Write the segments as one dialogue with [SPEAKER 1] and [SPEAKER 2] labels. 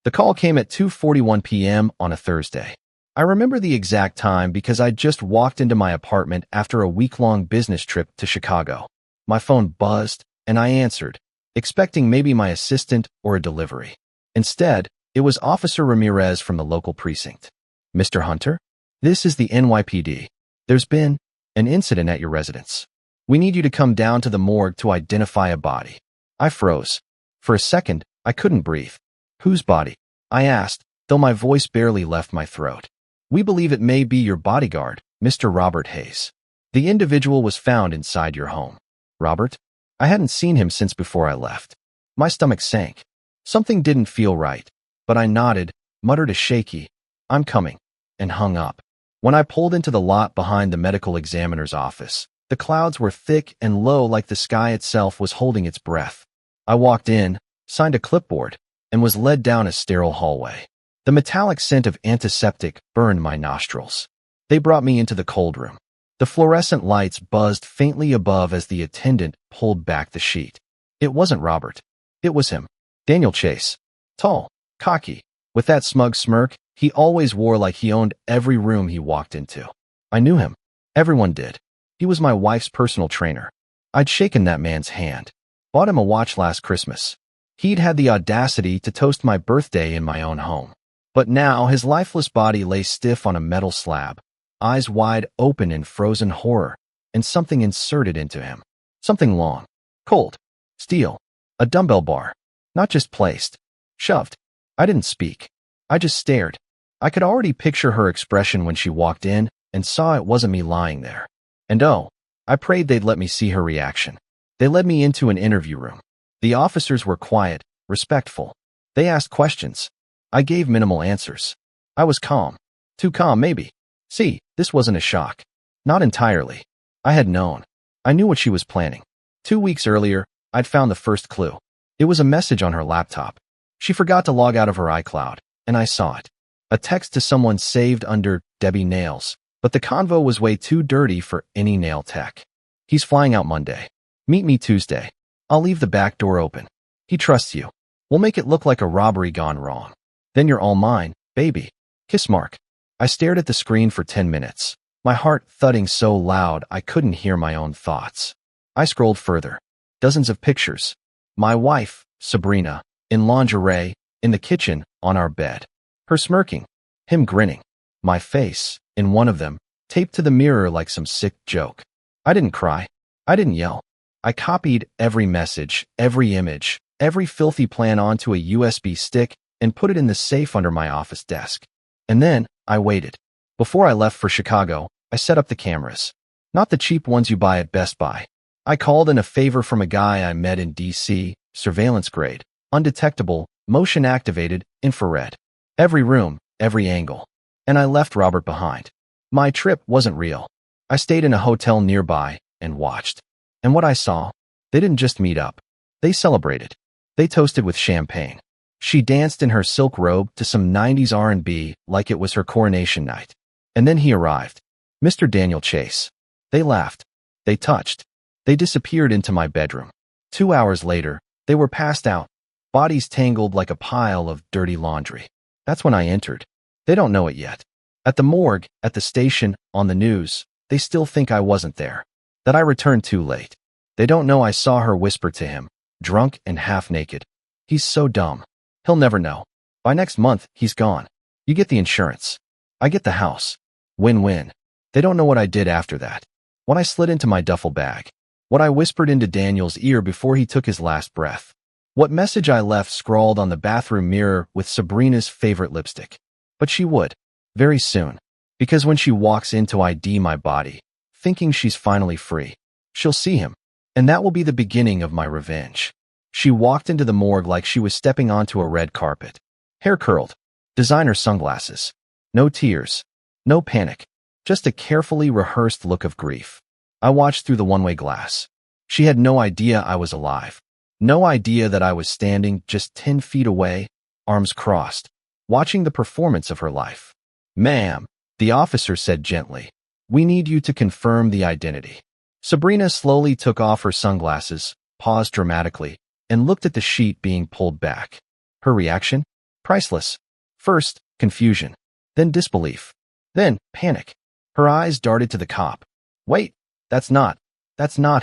[SPEAKER 1] The call came at 2:41 p.m. on a Thursday. I remember the exact time because I just walked into my apartment after a week-long business trip to Chicago. My phone buzzed, and I answered, expecting maybe my assistant or a delivery. Instead, it was Officer Ramirez from the local precinct. "Mr. Hunter? This is the NYPD. There's been an incident at your residence. We need you to come down to the morgue to identify a body." I froze. For a second, I couldn't breathe. "Whose body?" I asked, though my voice barely left my throat. "We believe it may be your bodyguard, Mr. Robert Hayes. The individual was found inside your home." Robert? I hadn't seen him since before I left. My stomach sank. Something didn't feel right, but I nodded, muttered a shaky, "I'm coming," and hung up. When I pulled into the lot behind the medical examiner's office, the clouds were thick and low like the sky itself was holding its breath. I walked in, signed a clipboard, and was led down a sterile hallway. The metallic scent of antiseptic burned my nostrils. They brought me into the cold room. The fluorescent lights buzzed faintly above as the attendant pulled back the sheet. It wasn't Robert. It was him. Daniel Chase. Tall, cocky, with that smug smirk he always wore like he owned every room he walked into. I knew him. Everyone did. He was my wife's personal trainer. I'd shaken that man's hand. Bought him a watch last Christmas. He'd had the audacity to toast my birthday in my own home. But now his lifeless body lay stiff on a metal slab, eyes wide open in frozen horror, and something inserted into him. Something long, cold, steel, a dumbbell bar. Not just placed, shoved. I didn't speak. I just stared. I could already picture her expression when she walked in and saw it wasn't me lying there. And oh, I prayed they'd let me see her reaction. They led me into an interview room. The officers were quiet, respectful. They asked questions. I gave minimal answers. I was calm. Too calm, maybe. See, this wasn't a shock. Not entirely. I had known. I knew what she was planning. 2 weeks earlier, I'd found the first clue. It was a message on her laptop. She forgot to log out of her iCloud, and I saw it. A text to someone saved under Debbie Nails, but the convo was way too dirty for any nail tech. "He's flying out Monday. Meet me Tuesday. I'll leave the back door open. He trusts you. We'll make it look like a robbery gone wrong. Then you're all mine, baby. Kiss mark." I stared at the screen for 10 minutes, my heart thudding so loud I couldn't hear my own thoughts. I scrolled further. Dozens of pictures. My wife, Sabrina, in lingerie, in the kitchen, on our bed. Her smirking. Him grinning. My face, in one of them, taped to the mirror like some sick joke. I didn't cry. I didn't yell. I copied every message, every image, every filthy plan onto a USB stick and put it in the safe under my office desk. And then, I waited. Before I left for Chicago, I set up the cameras. Not the cheap ones you buy at Best Buy. I called in a favor from a guy I met in DC, surveillance grade, undetectable, motion-activated, infrared. Every room, every angle. And I left Robert behind. My trip wasn't real. I stayed in a hotel nearby and watched. And what I saw, they didn't just meet up. They celebrated. They toasted with champagne. She danced in her silk robe to some 90s R&B like it was her coronation night. And then he arrived. Mr. Daniel Chase. They laughed. They touched. They disappeared into my bedroom. 2 hours later, they were passed out, bodies tangled like a pile of dirty laundry. That's when I entered. They don't know it yet. At the morgue, at the station, on the news, they still think I wasn't there. That I returned too late. They don't know I saw her whisper to him, drunk and half naked. He's so dumb. He'll never know. By next month, he's gone. You get the insurance. I get the house. Win-win. They don't know what I did after that. When I slid into my duffel bag. What I whispered into Daniel's ear before he took his last breath. What message I left scrawled on the bathroom mirror with Sabrina's favorite lipstick. But she would. Very soon. Because when she walks in to ID my body, thinking she's finally free, she'll see him. And that will be the beginning of my revenge. She walked into the morgue like she was stepping onto a red carpet. Hair curled. Designer sunglasses. No tears. No panic. Just a carefully rehearsed look of grief. I watched through the one-way glass. She had no idea I was alive. No idea that I was standing just 10 feet away, arms crossed, watching the performance of her life. "Ma'am," the officer said gently, "we need you to confirm the identity." Sabrina slowly took off her sunglasses, paused dramatically, and looked at the sheet being pulled back. Her reaction? Priceless. First, confusion. Then disbelief. Then, panic. Her eyes darted to the cop. Wait, that's not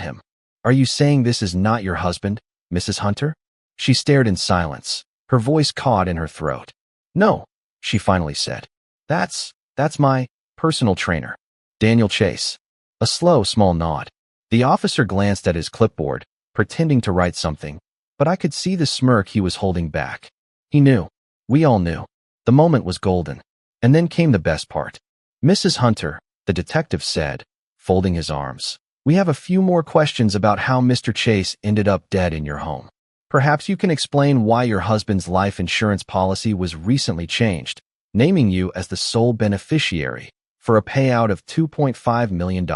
[SPEAKER 1] him. Are you saying this is not your husband, Mrs. Hunter? She stared in silence, her voice caught in her throat. No, she finally said. That's my personal trainer, Daniel Chase. A slow, small nod. The officer glanced at his clipboard, pretending to write something, but I could see the smirk he was holding back. He knew. We all knew. The moment was golden. And then came the best part. Mrs. Hunter, the detective said, folding his arms. We have a few more questions about how Mr. Chase ended up dead in your home. Perhaps you can explain why your husband's life insurance policy was recently changed, naming you as the sole beneficiary for a payout of $2.5 million.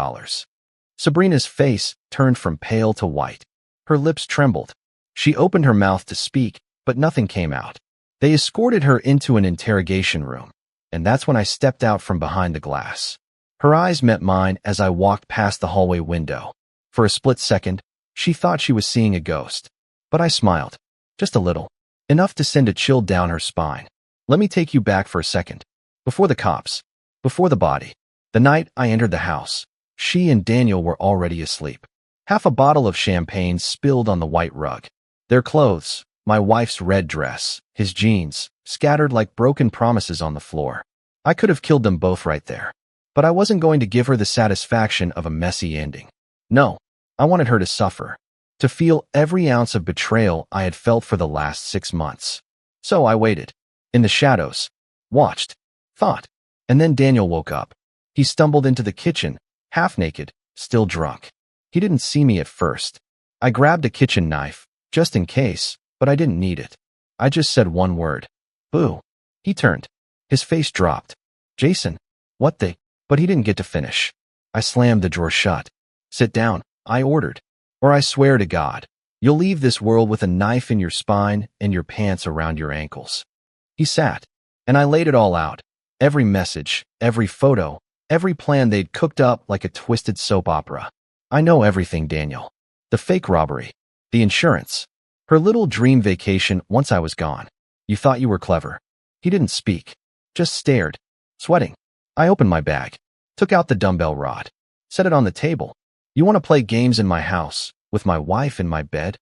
[SPEAKER 1] Sabrina's face turned from pale to white. Her lips trembled. She opened her mouth to speak, but nothing came out. They escorted her into an interrogation room, and that's when I stepped out from behind the glass. Her eyes met mine as I walked past the hallway window. For a split second, she thought she was seeing a ghost. But I smiled. Just a little. Enough to send a chill down her spine. Let me take you back for a second. Before the cops. Before the body. The night I entered the house, she and Daniel were already asleep. Half a bottle of champagne spilled on the white rug. Their clothes, my wife's red dress, his jeans, scattered like broken promises on the floor. I could have killed them both right there. But I wasn't going to give her the satisfaction of a messy ending. No, I wanted her to suffer. To feel every ounce of betrayal I had felt for the last 6 months. So I waited. In the shadows. Watched. Thought. And then Daniel woke up. He stumbled into the kitchen, half naked, still drunk. He didn't see me at first. I grabbed a kitchen knife, just in case, but I didn't need it. I just said one word. Boo. He turned. His face dropped. Jason. What the? But he didn't get to finish. I slammed the drawer shut. Sit down, I ordered. Or I swear to God, you'll leave this world with a knife in your spine and your pants around your ankles. He sat, and I laid it all out. Every message, every photo, every plan they'd cooked up like a twisted soap opera. I know everything, Daniel. The fake robbery. The insurance. Her little dream vacation once I was gone. You thought you were clever. He didn't speak. Just stared. Sweating. I opened my bag. Took out the dumbbell rod. Set it on the table. You want to play games in my house, with my wife in my bed?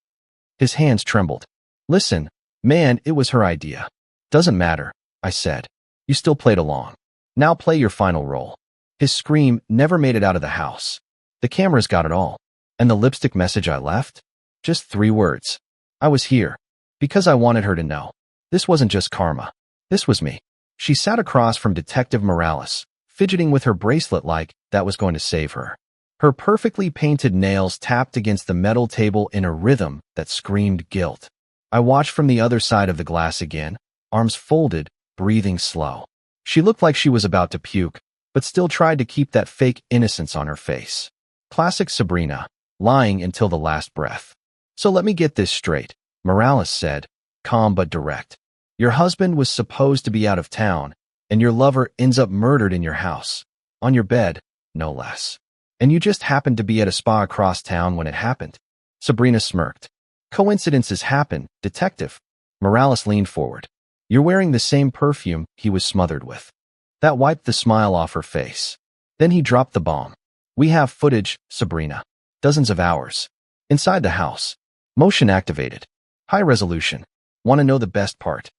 [SPEAKER 1] His hands trembled. Listen, man, it was her idea. Doesn't matter, I said. You still played along. Now play your final role. His scream never made it out of the house. The cameras got it all. And the lipstick message I left? Just 3 words. I was here. Because I wanted her to know. This wasn't just karma. This was me. She sat across from Detective Morales, fidgeting with her bracelet like that was going to save her. Her perfectly painted nails tapped against the metal table in a rhythm that screamed guilt. I watched from the other side of the glass again, arms folded, breathing slow. She looked like she was about to puke, but still tried to keep that fake innocence on her face. Classic Sabrina, lying until the last breath. So let me get this straight, Morales said, calm but direct. Your husband was supposed to be out of town, and your lover ends up murdered in your house. On your bed, no less. And you just happened to be at a spa across town when it happened. Sabrina smirked. Coincidences happen, detective. Morales leaned forward. You're wearing the same perfume he was smothered with. That wiped the smile off her face. Then he dropped the bomb. We have footage, Sabrina. Dozens of hours. Inside the house. Motion activated. High resolution. Want to know the best part?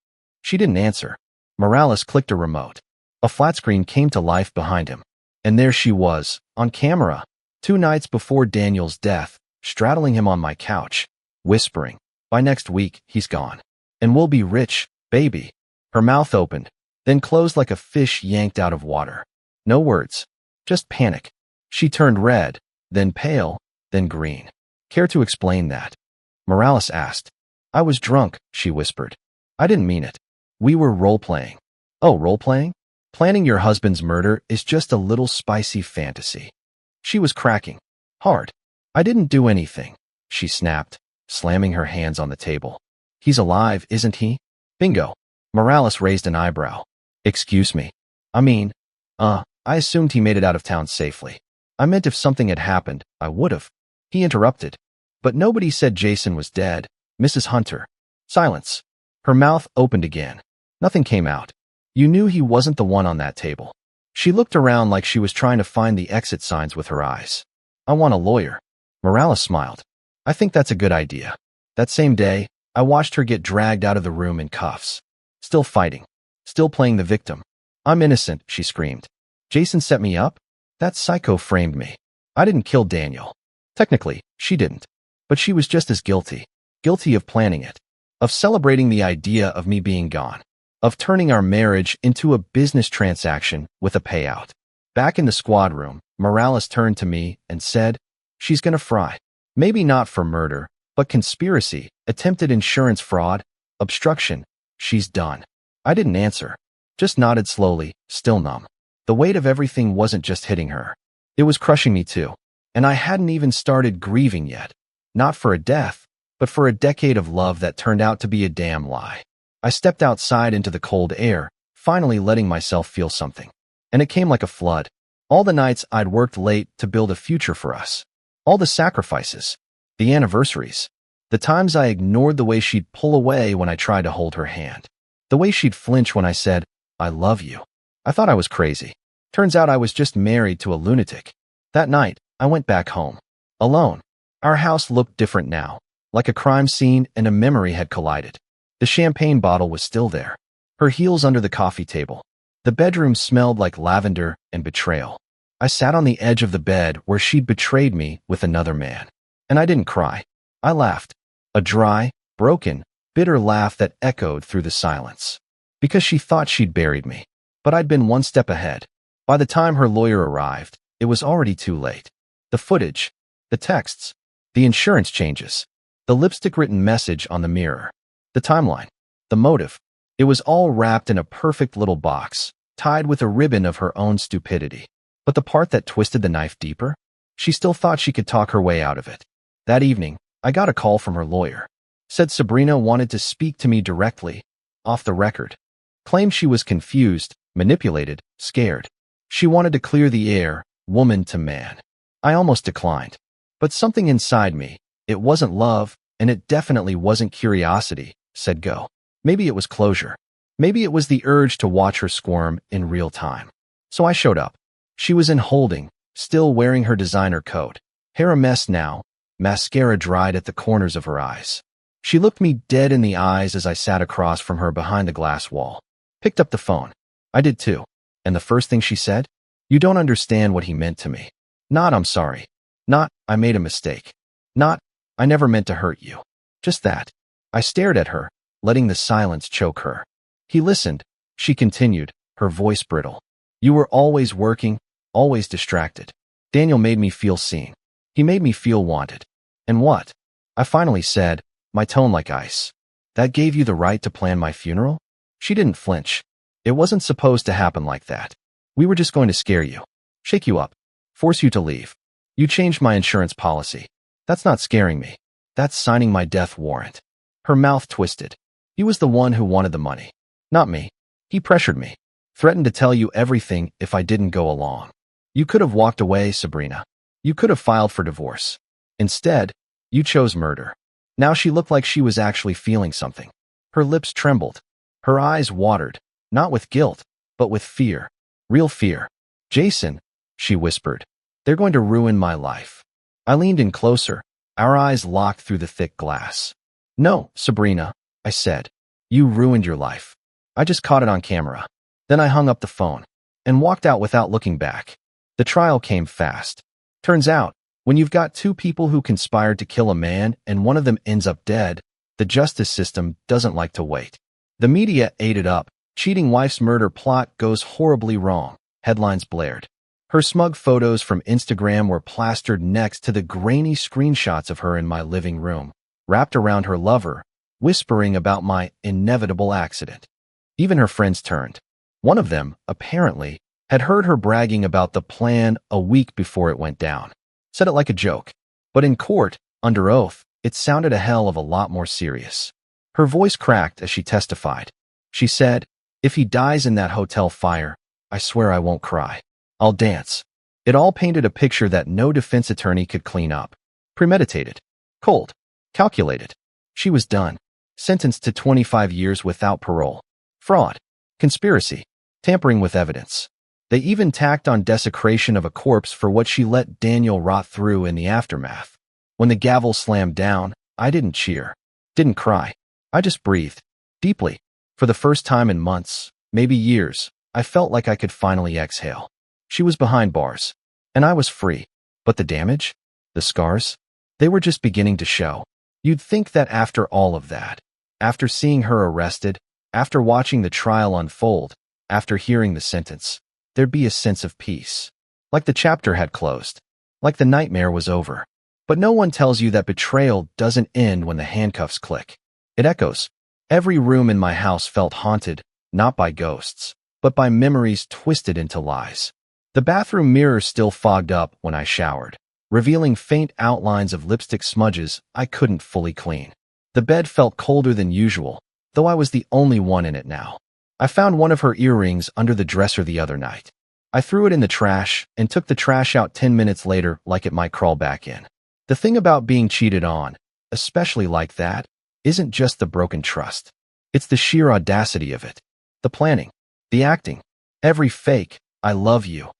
[SPEAKER 1] She didn't answer. Morales clicked a remote. A flat screen came to life behind him. And there she was, on camera, 2 nights before Daniel's death, straddling him on my couch, whispering, by next week, he's gone. And we'll be rich, baby. Her mouth opened, then closed like a fish yanked out of water. No words, just panic. She turned red, then pale, then green. Care to explain that? Morales asked. I was drunk, she whispered. I didn't mean it. We were role-playing. Oh, role-playing? Planning your husband's murder is just a little spicy fantasy. She was cracking. Hard. I didn't do anything, she snapped, slamming her hands on the table. He's alive, isn't he? Bingo. Morales raised an eyebrow. Excuse me. I mean, I assumed he made it out of town safely. I meant if something had happened, I would've. He interrupted. But nobody said Jason was dead, Mrs. Hunter. Silence. Her mouth opened again. Nothing came out. You knew he wasn't the one on that table. She looked around like she was trying to find the exit signs with her eyes. I want a lawyer. Morales smiled. I think that's a good idea. That same day, I watched her get dragged out of the room in cuffs. Still fighting. Still playing the victim. I'm innocent, she screamed. Jason set me up? That psycho framed me. I didn't kill Daniel. Technically, she didn't. But she was just as guilty. Guilty of planning it. Of celebrating the idea of me being gone. Of turning our marriage into a business transaction with a payout. Back in the squad room, Morales turned to me and said, she's gonna fry. Maybe not for murder, but conspiracy, attempted insurance fraud, obstruction. She's done. I didn't answer. Just nodded slowly, still numb. The weight of everything wasn't just hitting her. It was crushing me too. And I hadn't even started grieving yet. Not for a death, but for a decade of love that turned out to be a damn lie. I stepped outside into the cold air, finally letting myself feel something. And it came like a flood. All the nights I'd worked late to build a future for us. All the sacrifices. The anniversaries. The times I ignored the way she'd pull away when I tried to hold her hand. The way she'd flinch when I said, I love you. I thought I was crazy. Turns out I was just married to a lunatic. That night, I went back home. Alone. Our house looked different now. Like a crime scene and a memory had collided. The champagne bottle was still there. Her heels under the coffee table. The bedroom smelled like lavender and betrayal. I sat on the edge of the bed where she'd betrayed me with another man. And I didn't cry. I laughed. A dry, broken, bitter laugh that echoed through the silence. Because she thought she'd buried me. But I'd been one step ahead. By the time her lawyer arrived, it was already too late. The footage, the texts, the insurance changes, the lipstick-written message on the mirror, the timeline, the motive. It was all wrapped in a perfect little box, tied with a ribbon of her own stupidity. But the part that twisted the knife deeper? She still thought she could talk her way out of it. That evening, I got a call from her lawyer. Said Sabrina wanted to speak to me directly, off the record. Claimed she was confused, manipulated, scared. She wanted to clear the air, woman to man. I almost declined. But something inside me, it wasn't love, and it definitely wasn't curiosity, said go. Maybe it was closure. Maybe it was the urge to watch her squirm in real time. So I showed up. She was in holding, still wearing her designer coat. Hair a mess now, mascara dried at the corners of her eyes. She looked me dead in the eyes as I sat across from her behind the glass wall. Picked up the phone. I did too. And the first thing she said? You don't understand what he meant to me. Not I'm sorry. Not I made a mistake. Not I never meant to hurt you. Just that. I stared at her, letting the silence choke her. He listened. She continued, her voice brittle. You were always working, always distracted. Daniel made me feel seen. He made me feel wanted. And what? I finally said, my tone like ice. That gave you the right to plan my funeral? She didn't flinch. It wasn't supposed to happen like that. We were just going to scare you. Shake you up. Force you to leave. You changed my insurance policy. That's not scaring me. That's signing my death warrant. Her mouth twisted. He was the one who wanted the money. Not me. He pressured me. Threatened to tell you everything if I didn't go along. You could have walked away, Sabrina. You could have filed for divorce. Instead, you chose murder. Now she looked like she was actually feeling something. Her lips trembled. Her eyes watered, not with guilt, but with fear. Real fear. Jason, she whispered, they're going to ruin my life. I leaned in closer, our eyes locked through the thick glass. No, Sabrina, I said. You ruined your life. I just caught it on camera. Then I hung up the phone and walked out without looking back. The trial came fast. Turns out, when you've got two people who conspired to kill a man and one of them ends up dead, the justice system doesn't like to wait. The media ate it up. Cheating wife's murder plot goes horribly wrong. Headlines blared. Her smug photos from Instagram were plastered next to the grainy screenshots of her in my living room, wrapped around her lover, whispering about my inevitable accident. Even her friends turned. One of them, apparently, had heard her bragging about the plan a week before it went down. Said it like a joke. But in court, under oath, it sounded a hell of a lot more serious. Her voice cracked as she testified. She said, if he dies in that hotel fire, I swear I won't cry. I'll dance. It all painted a picture that no defense attorney could clean up. Premeditated. Cold. Calculated. She was done. Sentenced to 25 years without parole. fraud, conspiracy, tampering with evidence. They even tacked on desecration of a corpse for what she let Daniel rot through in the aftermath. When the gavel slammed down, I didn't cheer, didn't cry. I just breathed, deeply. For the first time in months, maybe years, I felt like I could finally exhale. She was behind bars, and I was free. But the damage? The scars? They were just beginning to show. You'd think that after all of that, after seeing her arrested, after watching the trial unfold, after hearing the sentence, there'd be a sense of peace. Like the chapter had closed. Like the nightmare was over. But no one tells you that betrayal doesn't end when the handcuffs click. It echoes. Every room in my house felt haunted, not by ghosts, but by memories twisted into lies. The bathroom mirror still fogged up when I showered, revealing faint outlines of lipstick smudges I couldn't fully clean. The bed felt colder than usual, though I was the only one in it now. I found one of her earrings under the dresser the other night. I threw it in the trash and took the trash out 10 minutes later like it might crawl back in. The thing about being cheated on, especially like that, isn't just the broken trust. It's the sheer audacity of it. The planning, the acting, every fake, I love you,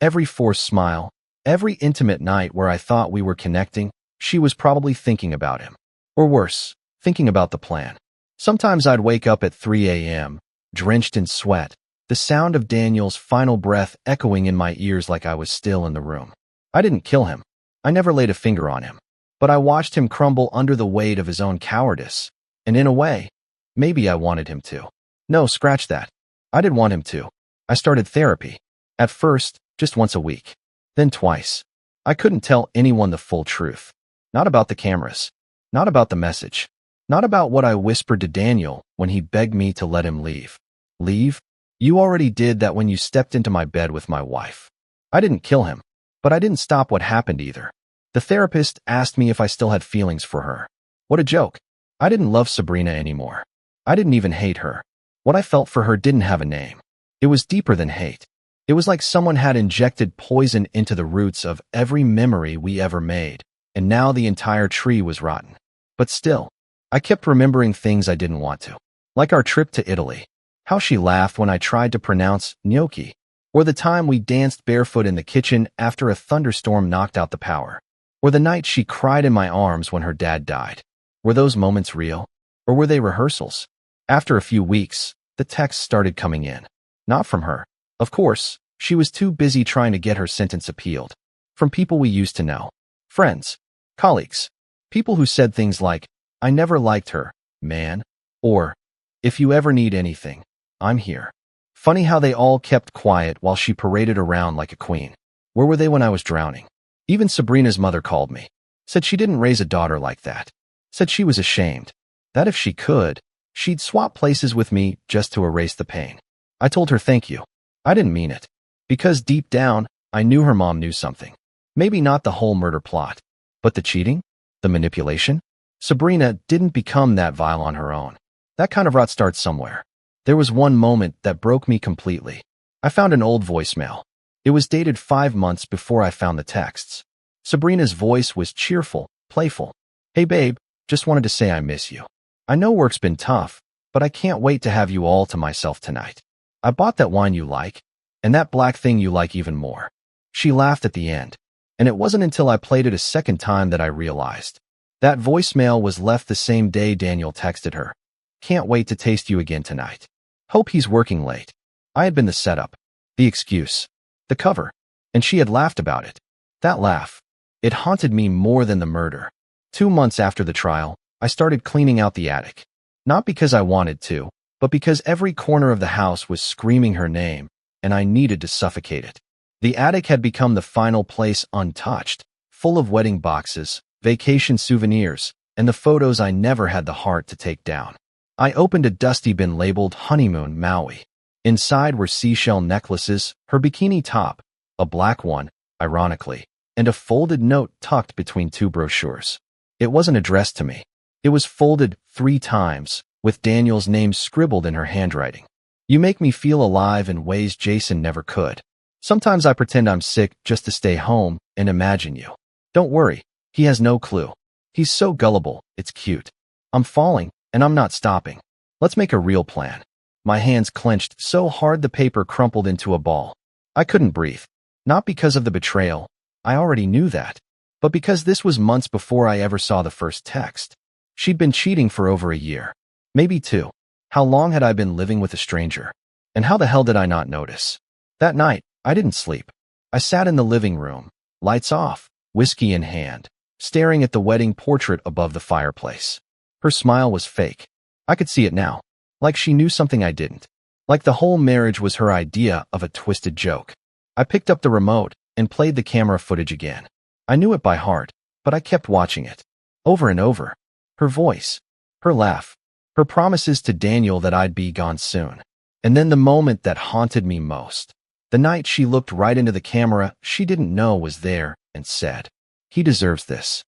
[SPEAKER 1] every forced smile, every intimate night where I thought we were connecting, she was probably thinking about him. Or worse, thinking about the plan. Sometimes I'd wake up at 3 a.m., drenched in sweat, the sound of Daniel's final breath echoing in my ears like I was still in the room. I didn't kill him. I never laid a finger on him. But I watched him crumble under the weight of his own cowardice. And in a way, maybe I wanted him to. No, scratch that. I didn't want him to. I started therapy. At first, just once a week. Then twice. I couldn't tell anyone the full truth. Not about the cameras. Not about the message. Not about what I whispered to Daniel when he begged me to let him leave. Leave? You already did that when you stepped into my bed with my wife. I didn't kill him. But I didn't stop what happened either. The therapist asked me if I still had feelings for her. What a joke. I didn't love Sabrina anymore. I didn't even hate her. What I felt for her didn't have a name. It was deeper than hate. It was like someone had injected poison into the roots of every memory we ever made, and now the entire tree was rotten. But still, I kept remembering things I didn't want to. Like our trip to Italy. How she laughed when I tried to pronounce gnocchi. Or the time we danced barefoot in the kitchen after a thunderstorm knocked out the power. Or the night she cried in my arms when her dad died. Were those moments real? Or were they rehearsals? After a few weeks, the texts started coming in. Not from her. Of course, she was too busy trying to get her sentence appealed. From people we used to know. Friends. Colleagues. People who said things like, I never liked her, man. Or, if you ever need anything, I'm here. Funny how they all kept quiet while she paraded around like a queen. Where were they when I was drowning? Even Sabrina's mother called me. Said she didn't raise a daughter like that. Said she was ashamed. That if she could, she'd swap places with me just to erase the pain. I told her thank you. I didn't mean it. Because deep down, I knew her mom knew something. Maybe not the whole murder plot. But the cheating? The manipulation? Sabrina didn't become that vile on her own. That kind of rot starts somewhere. There was one moment that broke me completely. I found an old voicemail. It was dated 5 months before I found the texts. Sabrina's voice was cheerful, playful. Hey babe, just wanted to say I miss you. I know work's been tough, but I can't wait to have you all to myself tonight. I bought that wine you like, and that black thing you like even more. She laughed at the end, and it wasn't until I played it a second time that I realized. That voicemail was left the same day Daniel texted her. Can't wait to taste you again tonight. Hope he's working late. I had been the setup, the excuse, the cover, and she had laughed about it. That laugh, it haunted me more than the murder. 2 months after the trial, I started cleaning out the attic. Not because I wanted to, but because every corner of the house was screaming her name, and I needed to suffocate it. The attic had become the final place untouched, full of wedding boxes, vacation souvenirs, and the photos I never had the heart to take down. I opened a dusty bin labeled Honeymoon Maui. Inside were seashell necklaces, her bikini top, a black one, ironically, and a folded note tucked between 2 brochures. It wasn't addressed to me. It was folded 3 times, with Daniel's name scribbled in her handwriting. You make me feel alive in ways Jason never could. Sometimes I pretend I'm sick just to stay home and imagine you. Don't worry, he has no clue. He's so gullible, it's cute. I'm falling, and I'm not stopping. Let's make a real plan. My hands clenched so hard the paper crumpled into a ball. I couldn't breathe. Not because of the betrayal. I already knew that. But because this was months before I ever saw the first text. She'd been cheating for over a year. Maybe 2. How long had I been living with a stranger? And how the hell did I not notice? That night, I didn't sleep. I sat in the living room, lights off, whiskey in hand, staring at the wedding portrait above the fireplace. Her smile was fake. I could see it now. Like she knew something I didn't. Like the whole marriage was her idea of a twisted joke. I picked up the remote and played the camera footage again. I knew it by heart, but I kept watching it. Over and over. Her voice. Her laugh. Her promises to Daniel that I'd be gone soon. And then the moment that haunted me most. The night she looked right into the camera she didn't know was there and said, "He deserves this."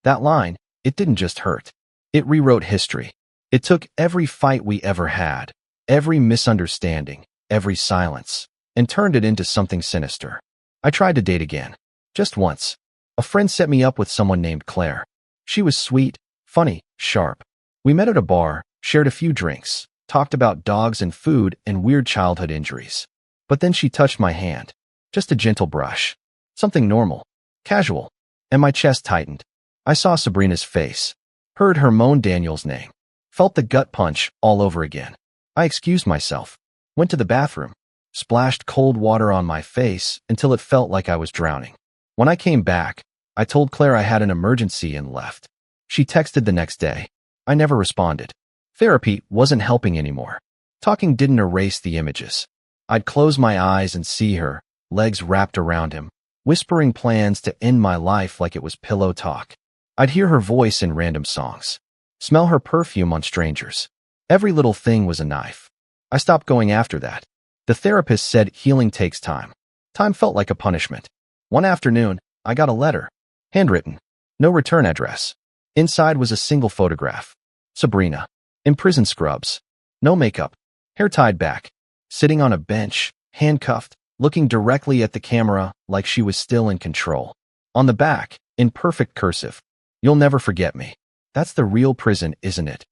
[SPEAKER 1] That line, it didn't just hurt. It rewrote history. It took every fight we ever had, every misunderstanding, every silence, and turned it into something sinister. I tried to date again. Just once. A friend set me up with someone named Claire. She was sweet, funny, sharp. We met at a bar, shared a few drinks, talked about dogs and food and weird childhood injuries. But then she touched my hand. Just a gentle brush. Something normal. Casual. And my chest tightened. I saw Sabrina's face. Heard her moan Daniel's name. Felt the gut punch all over again. I excused myself. Went to the bathroom. Splashed cold water on my face until it felt like I was drowning. When I came back, I told Claire I had an emergency and left. She texted the next day. I never responded. Therapy wasn't helping anymore. Talking didn't erase the images. I'd close my eyes and see her, legs wrapped around him, whispering plans to end my life like it was pillow talk. I'd hear her voice in random songs. Smell her perfume on strangers. Every little thing was a knife. I stopped going after that. The therapist said healing takes time. Time felt like a punishment. One afternoon, I got a letter. Handwritten. No return address. Inside was a single photograph. Sabrina. In prison scrubs. No makeup. Hair tied back. Sitting on a bench, handcuffed, looking directly at the camera like she was still in control. On the back, in perfect cursive. "You'll never forget me." That's the real prison, isn't it?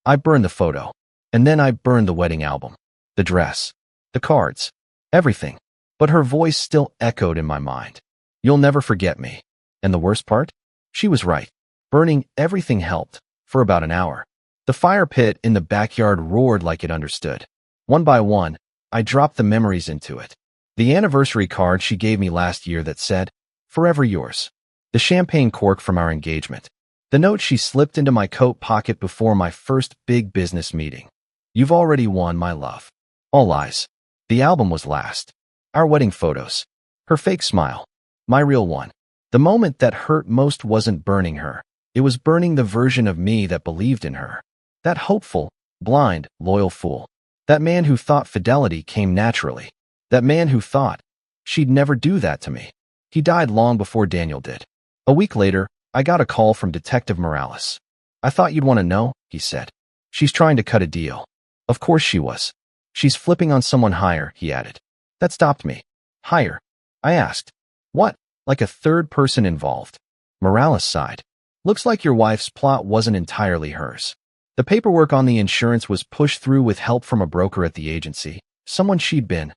[SPEAKER 1] I burned the photo. And then I burned the wedding album. The dress. The cards. Everything. But her voice still echoed in my mind. "You'll never forget me." And the worst part? She was right. Burning everything helped. For about an hour. The fire pit in the backyard roared like it understood. One by one, I dropped the memories into it. The anniversary card she gave me last year that said, "Forever yours." The champagne cork from our engagement. The note she slipped into my coat pocket before my first big business meeting. "You've already won, my love." All lies. The album was last. Our wedding photos. Her fake smile. My real one. The moment that hurt most wasn't burning her. It was burning the version of me that believed in her. That hopeful, blind, loyal fool. That man who thought fidelity came naturally. That man who thought she'd never do that to me. He died long before Daniel did. A week later, I got a call from Detective Morales. "I thought you'd want to know," he said. "She's trying to cut a deal." Of course she was. "She's flipping on someone higher," he added. That stopped me. "Higher?" I asked. "What? Like a third person involved?" Morales sighed. "Looks like your wife's plot wasn't entirely hers. The paperwork on the insurance was pushed through with help from a broker at the agency, someone she'd been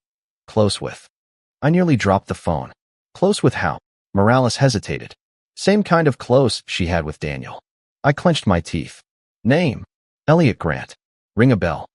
[SPEAKER 1] close with." I nearly dropped the phone. "Close with how?" Morales hesitated. "Same kind of close she had with Daniel." I clenched my teeth. "Name?" "Elliot Grant." "Ring a bell?"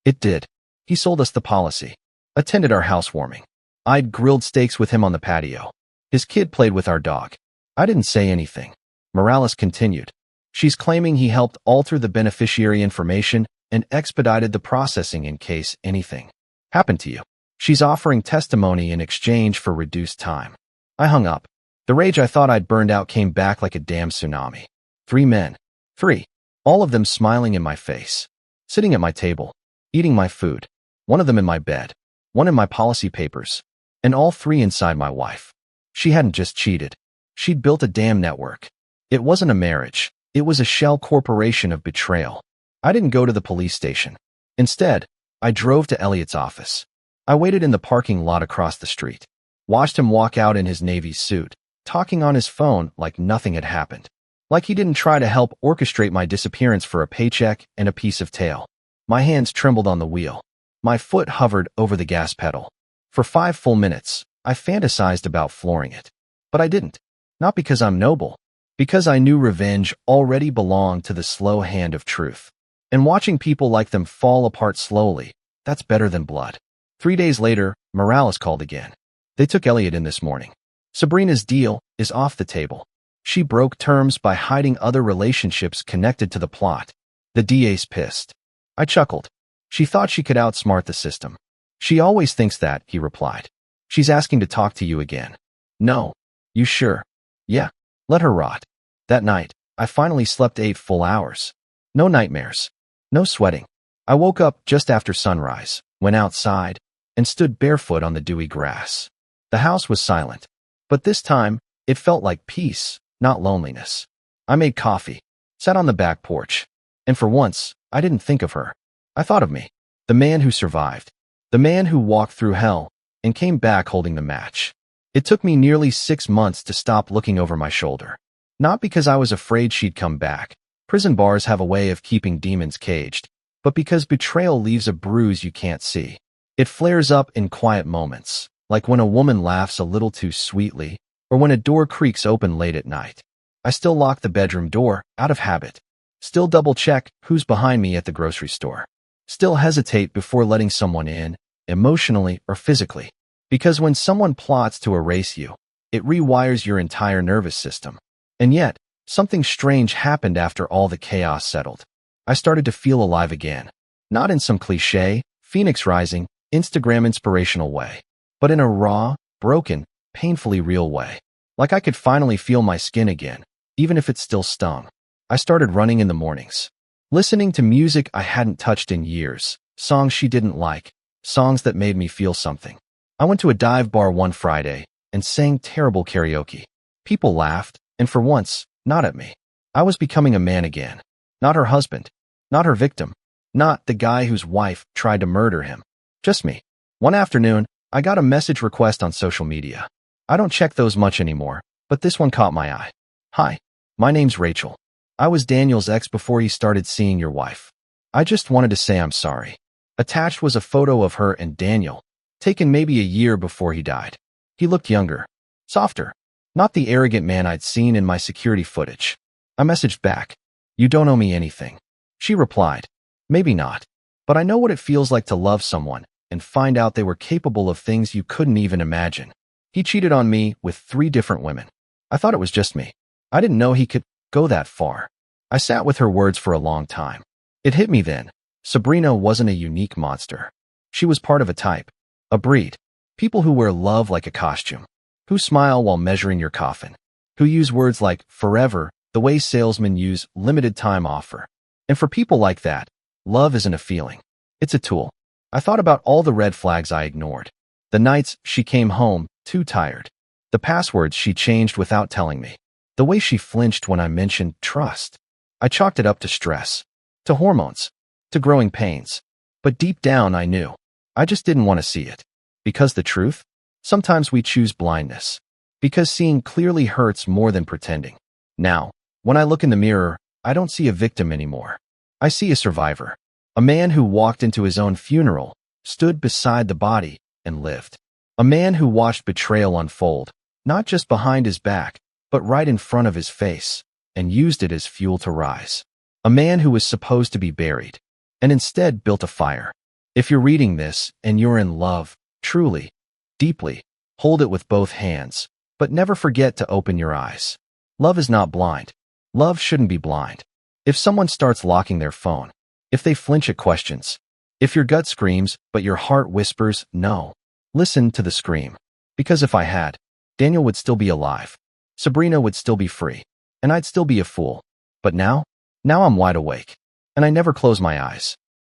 [SPEAKER 1] It did. He sold us the policy. Attended our housewarming. I'd grilled steaks with him on the patio. His kid played with our dog. I didn't say anything. Morales continued. "She's claiming he helped alter the beneficiary information and expedited the processing in case anything happened to you. She's offering testimony in exchange for reduced time." I hung up. The rage I thought I'd burned out came back like a damn tsunami. 3 men. 3. All of them smiling in my face. Sitting at my table. Eating my food. One of them in my bed. One in my policy papers. And all 3 inside my wife. She hadn't just cheated. She'd built a damn network. It wasn't a marriage. It was a shell corporation of betrayal. I didn't go to the police station. Instead, I drove to Elliot's office. I waited in the parking lot across the street. Watched him walk out in his Navy suit, talking on his phone like nothing had happened. Like he didn't try to help orchestrate my disappearance for a paycheck and a piece of tail. My hands trembled on the wheel. My foot hovered over the gas pedal. For 5 full minutes, I fantasized about flooring it. But I didn't. Not because I'm noble. Because I knew revenge already belonged to the slow hand of truth. And watching people like them fall apart slowly, that's better than blood. 3 days later, Morales called again. They took Elliot in this morning. Sabrina's deal is off the table. She broke terms by hiding other relationships connected to the plot. The DA's pissed. I chuckled. She thought she could outsmart the system. She always thinks that, he replied. She's asking to talk to you again. No. You sure? Yeah. Let her rot. That night, I finally slept 8 full hours. No nightmares. No sweating. I woke up just after sunrise, went outside, and stood barefoot on the dewy grass. The house was silent. But this time, it felt like peace, not loneliness. I made coffee, sat on the back porch, and for once, I didn't think of her. I thought of me, the man who survived, the man who walked through hell and came back holding the match. It took me nearly 6 months to stop looking over my shoulder. Not because I was afraid she'd come back. Prison bars have a way of keeping demons caged, but because betrayal leaves a bruise you can't see. It flares up in quiet moments, like when a woman laughs a little too sweetly, or when a door creaks open late at night. I still lock the bedroom door, out of habit. Still double-check who's behind me at the grocery store. Still hesitate before letting someone in, emotionally or physically. Because when someone plots to erase you, it rewires your entire nervous system. And yet, something strange happened after all the chaos settled. I started to feel alive again. Not in some cliché, Phoenix Rising, Instagram inspirational way, but in a raw, broken, painfully real way. Like I could finally feel my skin again, even if it still stung. I started running in the mornings. Listening to music I hadn't touched in years, songs she didn't like, songs that made me feel something. I went to a dive bar one Friday and sang terrible karaoke. People laughed, and for once, not at me. I was becoming a man again. Not her husband. Not her victim. Not the guy whose wife tried to murder him. Just me. One afternoon, I got a message request on social media. I don't check those much anymore, but this one caught my eye. Hi, my name's Rachel. I was Daniel's ex before he started seeing your wife. I just wanted to say I'm sorry. Attached was a photo of her and Daniel, taken maybe a year before he died. He looked younger, softer, not the arrogant man I'd seen in my security footage. I messaged back, "You don't owe me anything." She replied, "Maybe not, but I know what it feels like to love someone and find out they were capable of things you couldn't even imagine. He cheated on me with 3 different women. I thought it was just me. I didn't know he could go that far." I sat with her words for a long time. It hit me then. Sabrina wasn't a unique monster. She was part of a type, a breed. People who wear love like a costume, who smile while measuring your coffin, who use words like forever the way salesmen use limited time offer. And for people like that, love isn't a feeling. It's a tool. I thought about all the red flags I ignored. The nights she came home too tired. The passwords she changed without telling me. The way she flinched when I mentioned trust. I chalked it up to stress, to hormones, to growing pains. But deep down I knew. I just didn't want to see it. Because the truth? Sometimes we choose blindness. Because seeing clearly hurts more than pretending. Now, when I look in the mirror, I don't see a victim anymore. I see a survivor. A man who walked into his own funeral, stood beside the body, and lived. A man who watched betrayal unfold, not just behind his back, but right in front of his face, and used it as fuel to rise. A man who was supposed to be buried, and instead built a fire. If you're reading this, and you're in love, truly, deeply, hold it with both hands, but never forget to open your eyes. Love is not blind. Love shouldn't be blind. If someone starts locking their phone, if they flinch at questions, if your gut screams, but your heart whispers no, listen to the scream. Because if I had, Daniel would still be alive. Sabrina would still be free. And I'd still be a fool. But now I'm wide awake. And I never close my eyes.